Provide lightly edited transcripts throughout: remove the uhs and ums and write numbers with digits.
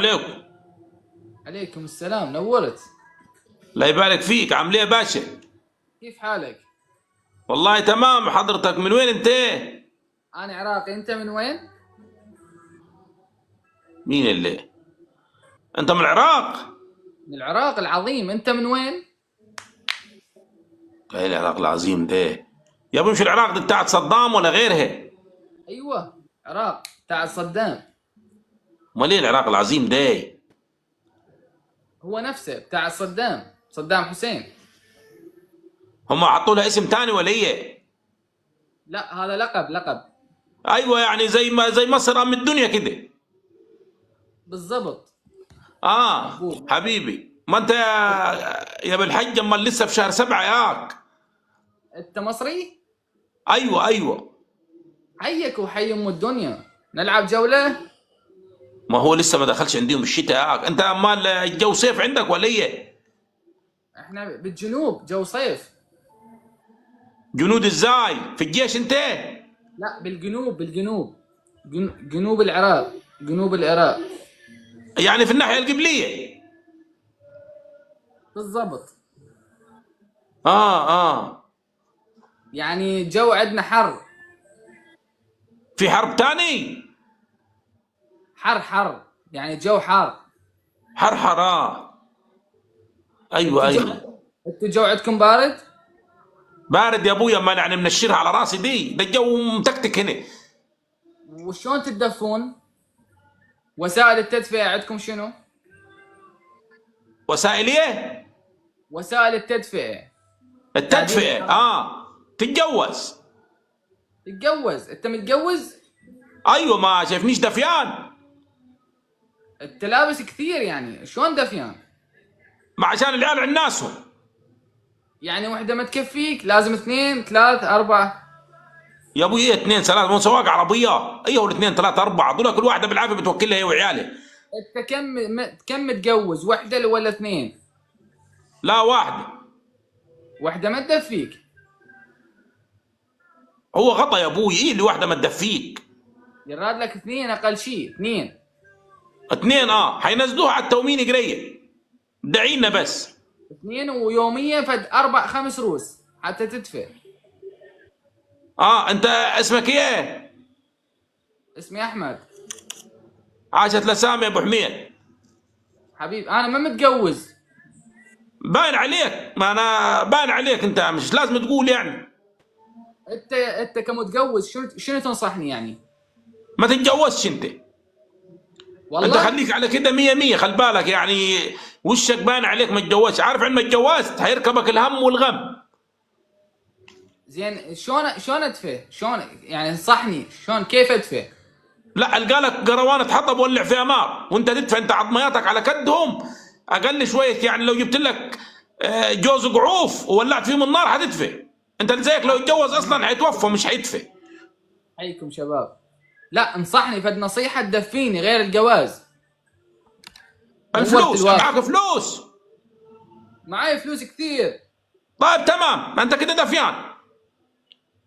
عليكم. عليكم السلام، نورت. الله يبارك فيك، عامل ايه يا باشا؟ كيف حالك؟ والله تمام. حضرتك من وين انت؟ أنا عراقي، أنت من وين؟ مين اللي انت من العراق؟ من العراق العظيم، أنت من وين؟ ايه العراق العظيم ده؟ يا ابو مش العراق ده بتاعت صدام ولا غيرها؟ أيوة، عراق تاع صدام. امال ايه العراق العظيم ده؟ هو نفسه بتاع صدام حسين. هم حطوا لها اسم تاني ولا ايه؟ لا، هذا لقب. ايوه، يعني زي مصر ام الدنيا كده. بالضبط. مظبوط. حبيبي، ما انت يا بالحج، امال لسه في شهر 7 ياك؟ أنت مصري؟ ايوه. حيك وحي أم الدنيا، نلعب جولة؟ ما هو لسه ما دخلش عندهم الشتاء ياك. انت امال الجو صيف عندك ولا ايه؟ إحنا بالجنوب، جو صيف. جنود ازاي؟ في الجيش انت؟ لا، بالجنوب. جنوب العراق. جنوب العراق. يعني في الناحية القبلية. بالضبط. اه. يعني جو عندنا حر. في حرب تاني؟ حر، يعني جو حار. حر ايوه. انتوا الجو عندكم بارد؟ بارد يا ابويا، ما يعني منشرها على راسي دي، ده الجو متكتك هنا. وشلون تتدفون؟ وسائل التدفئة عندكم شنو؟ وسائل ايه؟ وسائل التدفئة. التدفئة. تتجوز. تتجوز؟ انت متجوز؟ ايوه، ما شايفنيش دفيان؟ انت لابس كثير، يعني شلون دفيان؟ ما عشان العيال عناسهم. يعني وحدة ما تكفيك، لازم 2 3 4. يا ابوي ايه 2 3؟ مو سواق عربية. ايه هو 2 3 4 دول كل واحدة بالعافية بتوكلها هي وعيالها. انت كم متجوز؟ وحدة ولا 2؟ لا، واحدة. وحدة ما تدفيك. هو غطا يا ابوي، ايه اللي واحدة ما تدفيك؟ يراد لك 2 اقل شيء، 2. 2 حينزلوها على التومين قريه. دعينا بس. 2 ويوميا فد 4 5 روس حتى تدفئ. انت اسمك ايه؟ اسمي احمد. عاشت لسامي يا ابو حميد. حبيب، انا ما متجوز. باين عليك، ما انا باين عليك، انت مش لازم تقول يعني. انت كمتجوز شنو تنصحني يعني؟ ما تتجوزش انت. والله انت خليك على كده 100 خلي بالك يعني. وشك باين عليك ما تتجوزش، عارف عندما اتجوزت هيركبك الهم والغم. زين، شلون ادفئ؟ شلون يعني؟ انصحني شلون، كيف ادفئ؟ لا، القالك قروانة حطب ولع فيها نار وانت تدفع، انت عظمياتك على كدهم اقل شويه، يعني لو جبت لك جوز قعوف وولعت فيهم النار هتدفع. انت اللي زيك لو اتجوز اصلا هيتوفى مش هيدفع. حيكم شباب. لا، انصحني فد نصيحة تدفيني غير الجواز. الفلوس، معك فلوس؟ معي فلوس كثير. طيب تمام، ما انت كده دفيان.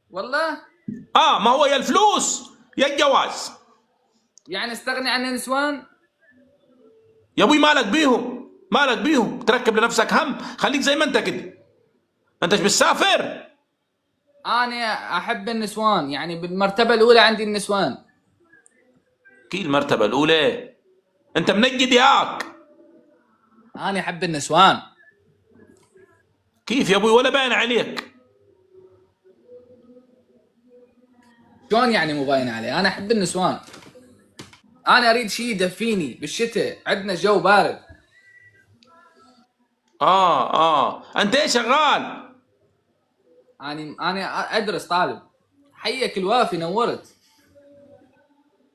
والله ما هو يا الفلوس يا الجواز. يعني استغني عن النسوان؟ يا ابوي مالك بيهم تركب لنفسك هم، خليك زي ما انت كده. انت مش بتسافر؟ انا احب النسوان، يعني بالمرتبة الاولى عندي النسوان. كي المرتبة الاولى؟ انت منجد ياك. انا احب النسوان. كيف يا ابوي ولا باين عليك؟ شلون يعني مو باين علي؟ انا احب النسوان. انا اريد شيء يدفيني بالشتاء، عندنا جو بارد. انت ايش شغال؟ انا ادرس، طالب. حيك الوافي، نورت.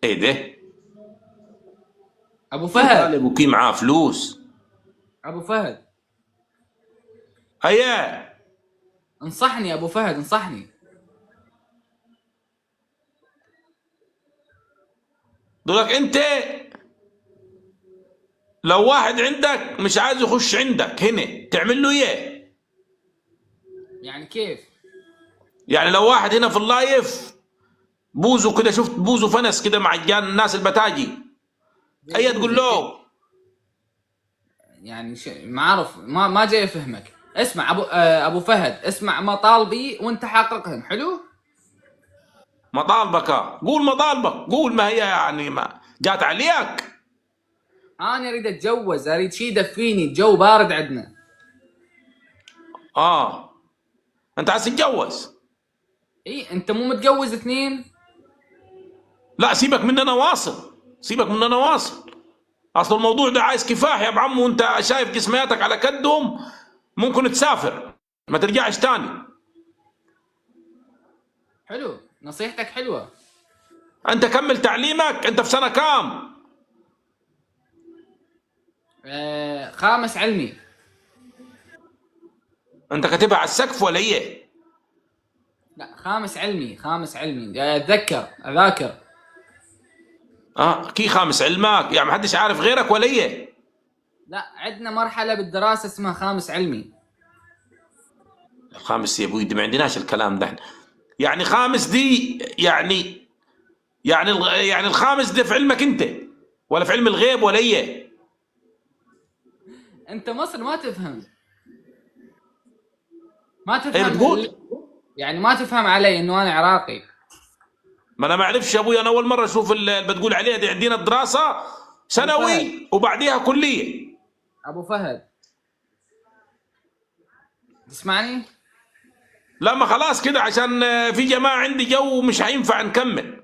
ايه ده؟ ابو فهد. طالب وكي معاه فلوس؟ ابو فهد ايه؟ انصحني، ابو فهد انصحني. دولك انت لو واحد عندك مش عايز يخش عندك هنا تعمل له ايه؟ يعني كيف؟ يعني لو واحد هنا في اللايف بوزه كده، شفت بوزه فنس كده مع الناس البتاجي، هي تقول له يعني ما اعرف، ما جاي افهمك. اسمع ابو فهد، اسمع مطالبي وانت حققهم. حلو. مطالبك قول مطالبك، قول، ما هي يعني ما جات عليك. انا اريد اتجوز، اريد شي يدفيني، الجو بارد عندنا. اه انت عايز تتجوز؟ اي انت مو متجوز اثنين؟ لا سيبك من انا واصل، سيبك من انا واصل. اصل الموضوع ده عايز كفاح يا ابو عمو، وانت شايف جسمياتك على كدهم ممكن تسافر ما ترجعش تاني. حلو، نصيحتك حلوه. انت كمل تعليمك، انت في سنه كام؟ خامس علمي. انت كاتبها على السقف ولا ايه؟ لا خامس علمي، خامس علمي، اتذكر اذاكر. كي خامس علمك يعني محدش عارف غيرك ولا ايه؟ لا عندنا مرحله بالدراسه اسمها خامس علمي. الخامس يا ابوي دي ما عندناش الكلام ده احنا. يعني خامس دي يعني الخامس ده في علمك انت ولا في علم الغيب ولا ايه؟ انت مصر ما تفهم، ما ايه تفهم بتقول؟ يعني ما تفهم علي انه انا عراقي. ما انا ما اعرفش يا ابوي، انا اول مره اشوف اللي بتقول عليها دي. عندنا الدراسه ابو فهد، ثانوي وبعديها كليه. ابو فهد تسمعني؟ لا ما خلاص كده، عشان في جماعه عندي جو مش هينفع نكمل.